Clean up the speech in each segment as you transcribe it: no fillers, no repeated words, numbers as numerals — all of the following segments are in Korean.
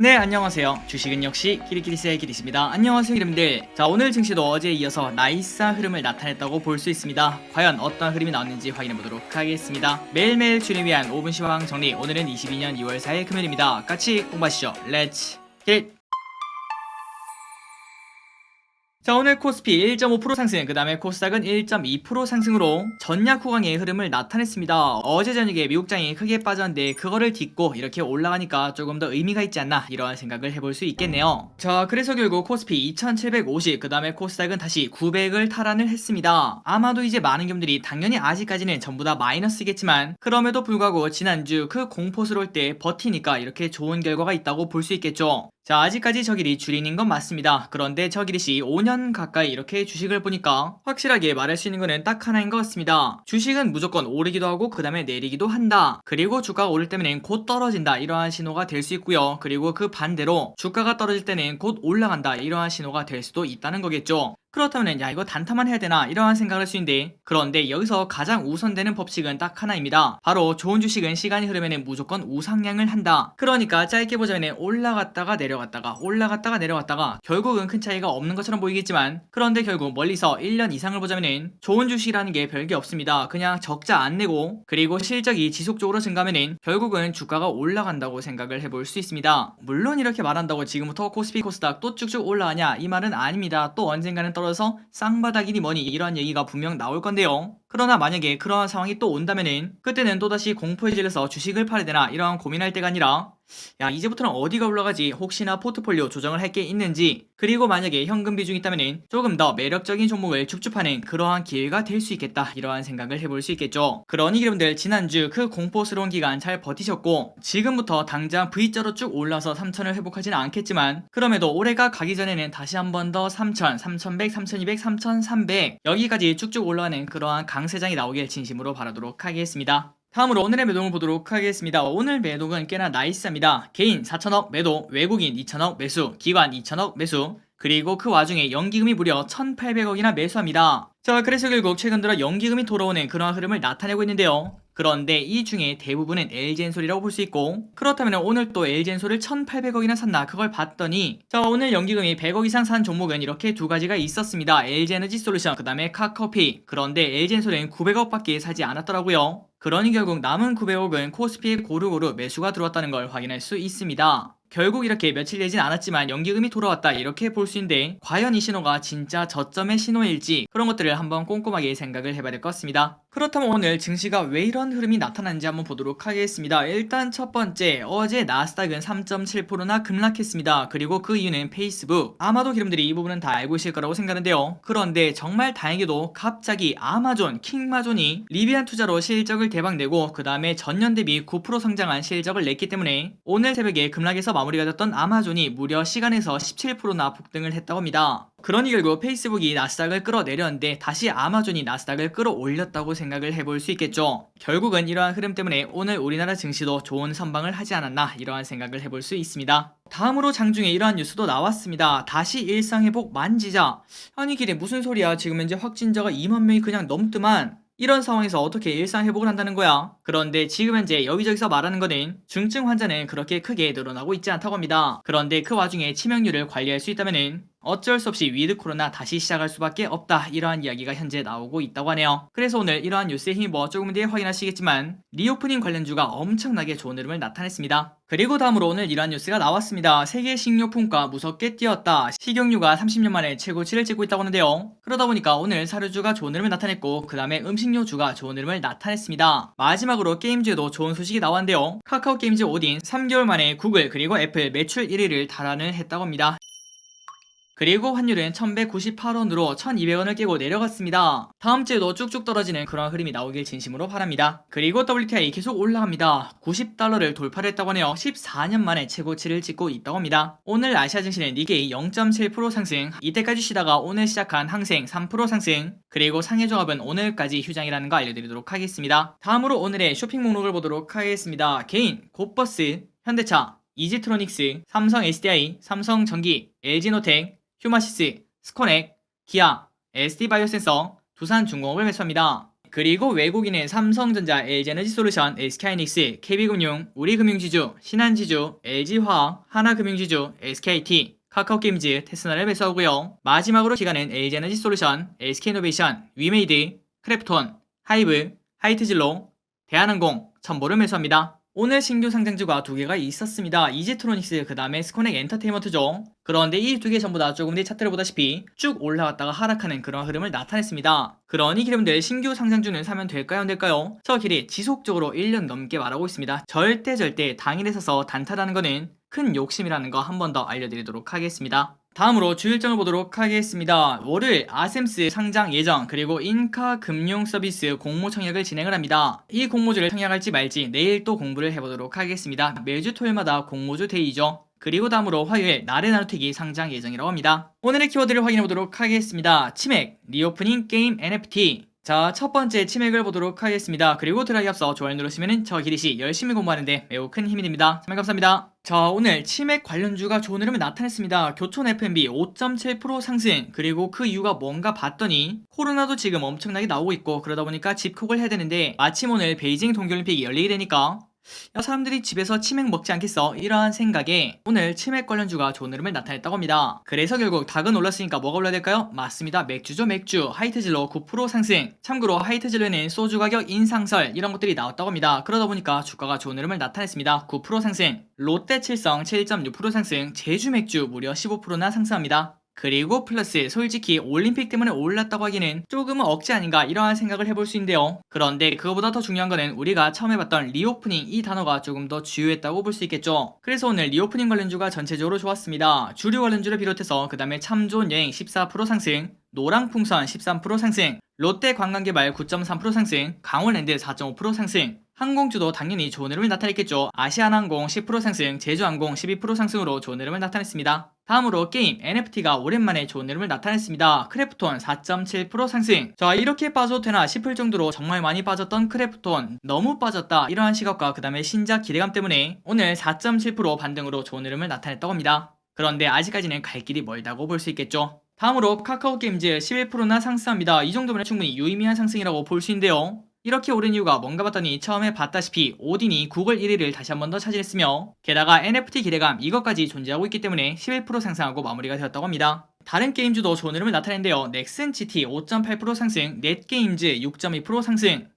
네, 안녕하세요. 주식은 역시 키리키리스의 키리스입니다. 안녕하세요, 여러분들. 자, 오늘 증시도 어제에 이어서 나이스한 흐름을 나타냈다고 볼 수 있습니다. 과연 어떤 흐름이 나왔는지 확인해 보도록 하겠습니다. 매일매일 주를 위한 5분 시황 정리. 오늘은 22년 2월 4일 금요일입니다. 같이 공부하시죠. 렛츠 겟! 자, 오늘 코스피 1.5% 상승, 그 다음에 코스닥은 1.2% 상승으로 전약 후강의 흐름을 나타냈습니다. 어제 저녁에 미국장이 크게 빠졌는데 그거를 딛고 이렇게 올라가니까 조금 더 의미가 있지 않나 이런 생각을 해볼 수 있겠네요. 자, 그래서 결국 코스피 2750, 그 다음에 코스닥은 다시 900을 탈환을 했습니다. 아마도 이제 많은 분들이 당연히 아직까지는 전부 다 마이너스겠지만 그럼에도 불구하고 지난주 그 공포스러울 때 버티니까 이렇게 좋은 결과가 있다고 볼 수 있겠죠. 자, 아직까지 저길이 줄이는 건 맞습니다. 그런데 저길이시 5년 가까이 이렇게 주식을 보니까 확실하게 말할 수 있는 거는 딱 하나인 것 같습니다. 주식은 무조건 오르기도 하고 그 다음에 내리기도 한다. 그리고 주가가 오를 때면 곧 떨어진다. 이러한 신호가 될 수 있고요. 그리고 그 반대로 주가가 떨어질 때는 곧 올라간다. 이러한 신호가 될 수도 있다는 거겠죠. 그렇다면 야, 이거 단타만 해야 되나 이러한 생각을 할 수 있는데, 그런데 여기서 가장 우선되는 법칙은 딱 하나입니다. 바로 좋은 주식은 시간이 흐르면 무조건 우상향을 한다. 그러니까 짧게 보자면 올라갔다가 내려갔다가 올라갔다가 내려갔다가 결국은 큰 차이가 없는 것처럼 보이겠지만, 그런데 결국 멀리서 1년 이상을 보자면 좋은 주식이라는 게 별게 없습니다. 그냥 적자 안 내고 그리고 실적이 지속적으로 증가하면 결국은 주가가 올라간다고 생각을 해볼 수 있습니다. 물론 이렇게 말한다고 지금부터 코스피 코스닥 또 쭉쭉 올라가냐 이 말은 아닙니다. 또 언젠가는 떨어져서 쌍바닥이니 뭐니 이러한 얘기가 분명 나올 건데요. 그러나 만약에 그러한 상황이 또 온다면은 그때는 또다시 공포에 질려서 주식을 팔아야 되나 이러한 고민할 때가 아니라, 야, 이제부터는 어디가 올라가지, 혹시나 포트폴리오 조정을 할 게 있는지, 그리고 만약에 현금 비중이 있다면 조금 더 매력적인 종목을 줍줍하는 그러한 기회가 될 수 있겠다 이러한 생각을 해볼 수 있겠죠. 그러니 여러분들 지난주 그 공포스러운 기간 잘 버티셨고 지금부터 당장 V자로 쭉 올라서 3000을 회복하지는 않겠지만 그럼에도 올해가 가기 전에는 다시 한 번 더 3000, 3100, 3200, 3300 여기까지 쭉쭉 올라가는 그러한 강세장이 나오길 진심으로 바라도록 하겠습니다. 다음으로 오늘의 매동을 보도록 하겠습니다. 오늘 매도는 꽤나 나이스합니다. 개인 4천억 매도, 외국인 2천억 매수, 기관 2천억 매수, 그리고 그 와중에 연기금이 무려 1800억이나 매수합니다. 자, 그래서 결국 최근 들어 연기금이 돌아오는 그런 흐름을 나타내고 있는데요. 그런데 이 중에 대부분은 LG엔솔이라고 볼 수 있고, 그렇다면 오늘 또 LG엔솔을 1800억이나 샀나 그걸 봤더니, 자, 오늘 연기금이 100억 이상 산 종목은 이렇게 두 가지가 있었습니다. LG에너지솔루션, 그 다음에 카카오페이. 그런데 LG엔솔은 900억밖에 사지 않았더라고요. 그러니 결국 남은 900억은 코스피에 고루고루 매수가 들어왔다는 걸 확인할 수 있습니다. 결국 이렇게 며칠 되진 않았지만 연기금이 돌아왔다 이렇게 볼 수 있는데, 과연 이 신호가 진짜 저점의 신호일지 그런 것들을 한번 꼼꼼하게 생각을 해봐야 될 것 같습니다. 그렇다면 오늘 증시가 왜 이런 흐름이 나타났는지 한번 보도록 하겠습니다. 일단 첫 번째, 어제 나스닥은 3.7%나 급락했습니다. 그리고 그 이유는 페이스북. 아마도 여러분들이 이 부분은 다 알고 있을 거라고 생각하는데요. 그런데 정말 다행히도 갑자기 아마존, 킹마존이 리비안 투자로 실적을 대박내고 그 다음에 전년 대비 9% 성장한 실적을 냈기 때문에 오늘 새벽에 급락해서 마무리가 됐던 아마존이 무려 시간에서 17%나 폭등을 했다고 합니다. 그러니 결국 페이스북이 나스닥을 끌어내렸는데 다시 아마존이 나스닥을 끌어올렸다고 생각을 해볼 수 있겠죠. 결국은 이러한 흐름 때문에 오늘 우리나라 증시도 좋은 선방을 하지 않았나 이러한 생각을 해볼 수 있습니다. 다음으로 장중에 이러한 뉴스도 나왔습니다. 다시 일상회복 만지자. 아니 길에 무슨 소리야, 지금 현재 확진자가 2만 명이 그냥 넘더만. 이런 상황에서 어떻게 일상 회복을 한다는 거야? 그런데 지금 현재 여기저기서 말하는 거는 중증 환자는 그렇게 크게 늘어나고 있지 않다고 합니다. 그런데 그 와중에 치명률을 관리할 수 있다면은 어쩔 수 없이 위드 코로나 다시 시작할 수밖에 없다 이러한 이야기가 현재 나오고 있다고 하네요. 그래서 오늘 이러한 뉴스에 힘입어 조금 뒤에 확인하시겠지만 리오프닝 관련주가 엄청나게 좋은 흐름을 나타냈습니다. 그리고 다음으로 오늘 이러한 뉴스가 나왔습니다. 세계 식료품가 무섭게 뛰었다. 식용유가 30년 만에 최고치를 찍고 있다고 하는데요. 그러다 보니까 오늘 사료주가 좋은 흐름을 나타냈고 그 다음에 음식료주가 좋은 흐름을 나타냈습니다. 마지막으로 게임즈에도 좋은 소식이 나왔는데요. 카카오 게임즈 오딘 3개월 만에 구글 그리고 애플 매출 1위를 달하는 했다고 합니다. 그리고 환율은 1198원으로 1200원을 깨고 내려갔습니다. 다음 주에도 쭉쭉 떨어지는 그런 흐름이 나오길 진심으로 바랍니다. 그리고 WTI 계속 올라갑니다. 90달러를 돌파를 했다고 하네요. 14년 만에 최고치를 찍고 있다고 합니다. 오늘 아시아 증시는 니케이 0.7% 상승, 이때까지 쉬다가 오늘 시작한 항생 3% 상승, 그리고 상해종합은 오늘까지 휴장이라는 거 알려드리도록 하겠습니다. 다음으로 오늘의 쇼핑 목록을 보도록 하겠습니다. 개인, 곧버스, 현대차, 이지트로닉스, 삼성 SDI, 삼성전기, LG노텍, 휴마시스, 스코넥, 기아, SD바이오센서, 두산중공업을 매수합니다. 그리고 외국인은 삼성전자, LG에너지솔루션, SK하이닉스, KB금융, 우리금융지주, 신한지주, LG화학, 하나금융지주, SKT, 카카오게임즈, 테스나를 매수하고요. 마지막으로 기관은 LG에너지솔루션, SK이노베이션, 위메이드, 크래프톤, 하이브, 하이트진로, 대한항공, 첨보를 매수합니다. 오늘 신규 상장주가 두 개가 있었습니다. 이지트로닉스 그 다음에 스코넥 엔터테인먼트죠. 그런데 이 두 개 전부 다 조금 뒤 차트를 보다시피 쭉 올라갔다가 하락하는 그런 흐름을 나타냈습니다. 그러니 여러분들 신규 상장주는 사면 될까요 안 될까요? 저 길이 지속적으로 1년 넘게 말하고 있습니다. 절대 당일에 서서 단타라는 거는 큰 욕심이라는 거 한 번 더 알려드리도록 하겠습니다. 다음으로 주일정을 보도록 하겠습니다. 월요일 아셈스 상장 예정 그리고 인카금융서비스 공모 청약을 진행을 합니다. 이 공모주를 청약할지 말지 내일 또 공부를 해보도록 하겠습니다. 매주 토요일마다 공모주 데이죠. 그리고 다음으로 화요일 나레나노텍이 상장 예정이라고 합니다. 오늘의 키워드를 확인해보도록 하겠습니다. 치맥, 리오프닝 게임 NFT. 자, 첫 번째 치맥을 보도록 하겠습니다. 그리고 들어가기 앞서 좋아요 누르시면 저 기리씨 열심히 공부하는데 매우 큰 힘이 됩니다. 정말 감사합니다. 자, 오늘 치맥 관련주가 좋은 흐름을 나타냈습니다. 교촌 F&B 5.7% 상승. 그리고 그 이유가 뭔가 봤더니 코로나도 지금 엄청나게 나오고 있고 그러다 보니까 집콕을 해야 되는데 마침 오늘 베이징 동계올림픽이 열리게 되니까 야, 사람들이 집에서 치맥 먹지 않겠어? 이러한 생각에 오늘 치맥 관련주가 좋은 흐름을 나타냈다고 합니다. 그래서 결국 닭은 올랐으니까 뭐가 올라야 될까요? 맞습니다. 맥주죠. 맥주. 하이트진로 9% 상승. 참고로 하이트진로에는 소주 가격 인상설 이런 것들이 나왔다고 합니다. 그러다 보니까 주가가 좋은 흐름을 나타냈습니다. 9% 상승. 롯데칠성 7.6% 상승. 제주맥주 무려 15%나 상승합니다. 그리고 플러스 솔직히 올림픽 때문에 올랐다고 하기는 조금은 억지 아닌가 이러한 생각을 해볼 수 있는데요. 그런데 그거보다 더 중요한 거는 우리가 처음에 봤던 리오프닝 이 단어가 조금 더 주요했다고 볼 수 있겠죠. 그래서 오늘 리오프닝 관련주가 전체적으로 좋았습니다. 주류 관련주를 비롯해서 그 다음에 참 좋은 여행 14% 상승, 노랑풍선 13% 상승, 롯데관광개발 9.3% 상승, 강원랜드 4.5% 상승, 항공주도 당연히 좋은 흐름을 나타냈겠죠. 아시아나항공 10% 상승, 제주항공 12% 상승으로 좋은 흐름을 나타냈습니다. 다음으로 게임 NFT가 오랜만에 좋은 흐름을 나타냈습니다. 크래프톤 4.7% 상승. 자, 이렇게 빠져도 되나 싶을 정도로 정말 많이 빠졌던 크래프톤 너무 빠졌다 이러한 시각과 그 다음에 신작 기대감 때문에 오늘 4.7% 반등으로 좋은 흐름을 나타냈다고 합니다. 그런데 아직까지는 갈 길이 멀다고 볼 수 있겠죠. 다음으로 카카오게임즈 11%나 상승합니다. 이 정도면 충분히 유의미한 상승이라고 볼 수 있는데요. 이렇게 오른 이유가 뭔가 봤더니 처음에 봤다시피 오딘이 구글 1위를 다시 한 번 더 차지했으며 게다가 NFT 기대감 이것까지 존재하고 있기 때문에 11% 상승하고 마무리가 되었다고 합니다. 다른 게임주도 좋은 흐름을 나타낸데요. 넥슨 GT 5.8% 상승, 넷게임즈 6.2% 상승.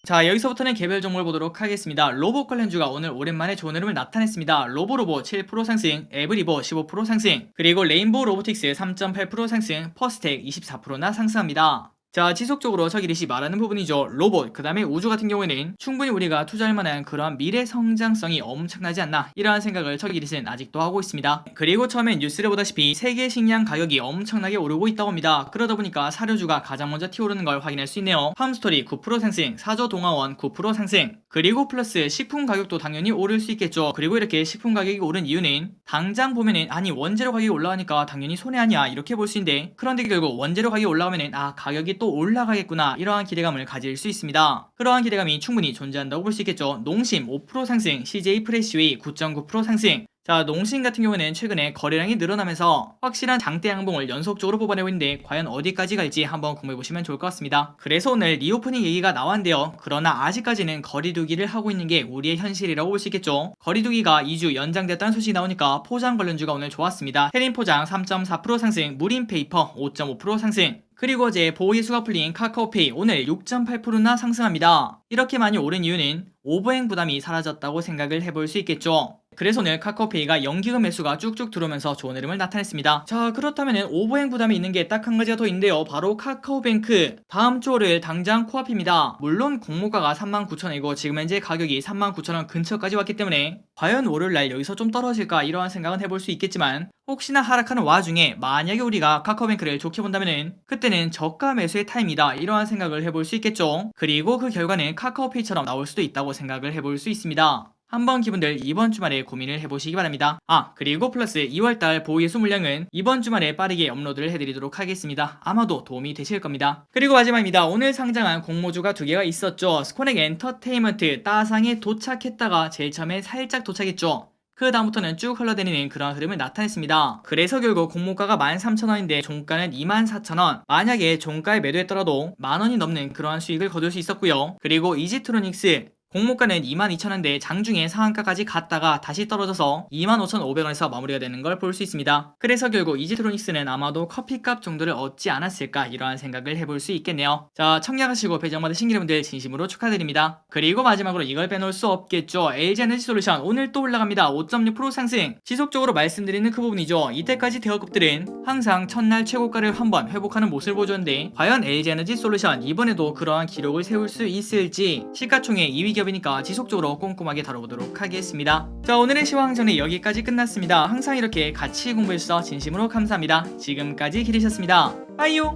자, 여기서부터는 개별 종목을 보도록 하겠습니다. 로봇 관련주가 오늘 오랜만에 좋은 흐름을 나타냈습니다. 로보로보 7% 상승, 에브리보 15% 상승, 그리고 레인보우 로보틱스 3.8% 상승, 퍼스텍 24%나 상승합니다. 자, 지속적으로 저기리시 말하는 부분이죠. 로봇, 그 다음에 우주 같은 경우에는 충분히 우리가 투자할 만한 그러한 미래 성장성이 엄청나지 않나 이러한 생각을 저기리시는 아직도 하고 있습니다. 그리고 처음에 뉴스를 보다시피 세계 식량 가격이 엄청나게 오르고 있다고 합니다. 그러다 보니까 사료주가 가장 먼저 튀어오르는 걸 확인할 수 있네요. 팜스토리 9% 상승, 사저동화원 9% 상승, 그리고 플러스 식품 가격도 당연히 오를 수 있겠죠. 그리고 이렇게 식품 가격이 오른 이유는 당장 보면은 아니 원재료 가격이 올라가니까 당연히 손해 아니야 이렇게 볼 수 있는데 그런데 결국 원재료 가격이 올라가면은 아 가격이 또 올라가겠구나 이러한 기대감을 가질 수 있습니다. 그러한 기대감이 충분히 존재한다고 볼 수 있겠죠. 농심 5% 상승, CJ 프레시웨이 9.9% 상승. 자, 농심 같은 경우는 최근에 거래량이 늘어나면서 확실한 장대 양봉을 연속적으로 뽑아내고 있는데 과연 어디까지 갈지 한번 공부해보시면 좋을 것 같습니다. 그래서 오늘 리오프닝 얘기가 나왔는데요. 그러나 아직까지는 거리두기를 하고 있는 게 우리의 현실이라고 볼 수 있겠죠. 거리두기가 2주 연장됐다는 소식이 나오니까 포장 관련주가 오늘 좋았습니다. 해림포장 3.4% 상승, 무림페이퍼 5.5% 상승, 그리고 어제 보호의 수가 풀린 카카오페이 오늘 6.8%나 상승합니다. 이렇게 많이 오른 이유는 오버행 부담이 사라졌다고 생각을 해볼 수 있겠죠. 그래서 오늘 카카오페이가 연기금 매수가 쭉쭉 들어오면서 좋은 흐름을 나타냈습니다. 자, 그렇다면 오버행 부담이 있는 게 딱 한 가지가 더 있는데요. 바로 카카오뱅크 다음 주 월요일 당장 코앞입니다. 물론 공모가가 39,000원이고 지금 현재 가격이 39,000원 근처까지 왔기 때문에 과연 월요일날 여기서 좀 떨어질까 이러한 생각은 해볼 수 있겠지만 혹시나 하락하는 와중에 만약에 우리가 카카오뱅크를 좋게 본다면은 그때는 저가 매수의 타임이다 이러한 생각을 해볼 수 있겠죠. 그리고 그 결과는 카카오페이처럼 나올 수도 있다고 생각을 해볼 수 있습니다. 한번 기분들 이번 주말에 고민을 해보시기 바랍니다. 그리고 플러스 2월달 보호예수 물량은 이번 주말에 빠르게 업로드를 해드리도록 하겠습니다. 아마도 도움이 되실 겁니다. 그리고 마지막입니다. 오늘 상장한 공모주가 두 개가 있었죠. 스코넥 엔터테인먼트 따상에 도착했다가 제일 처음에 살짝 도착했죠. 그 다음부터는 쭉 흘러다니는 그런 흐름을 나타냈습니다. 그래서 결국 공모가가 13,000원인데 종가는 24,000원. 만약에 종가에 매도했더라도 만원이 넘는 그러한 수익을 거둘 수 있었고요. 그리고 이지트로닉스 공모가는 22,000원대 장중에 상한가까지 갔다가 다시 떨어져서 25,500원에서 마무리가 되는 걸 볼 수 있습니다. 그래서 결국 이지트로닉스는 아마도 커피값 정도를 얻지 않았을까 이러한 생각을 해볼 수 있겠네요. 자, 청약하시고 배정받으신 여러분들 진심으로 축하드립니다. 그리고 마지막으로 이걸 빼놓을 수 없겠죠. LG에너지솔루션 오늘 또 올라갑니다. 5.6% 상승. 지속적으로 말씀드리는 그 부분이죠. 이때까지 대여급들은 항상 첫날 최고가를 한번 회복하는 모습을 보여줬는데 과연 LG에너지솔루션 이번에도 그러한 기록을 세울 수 있을지 시가총액 2위 기업이니까 지속적으로 꼼꼼하게 다뤄보도록 하겠습니다. 자, 오늘의 시황전이 여기까지 끝났습니다. 항상 이렇게 같이 공부해주셔서 진심으로 감사합니다. 지금까지 기리셨습니다. 빠이요.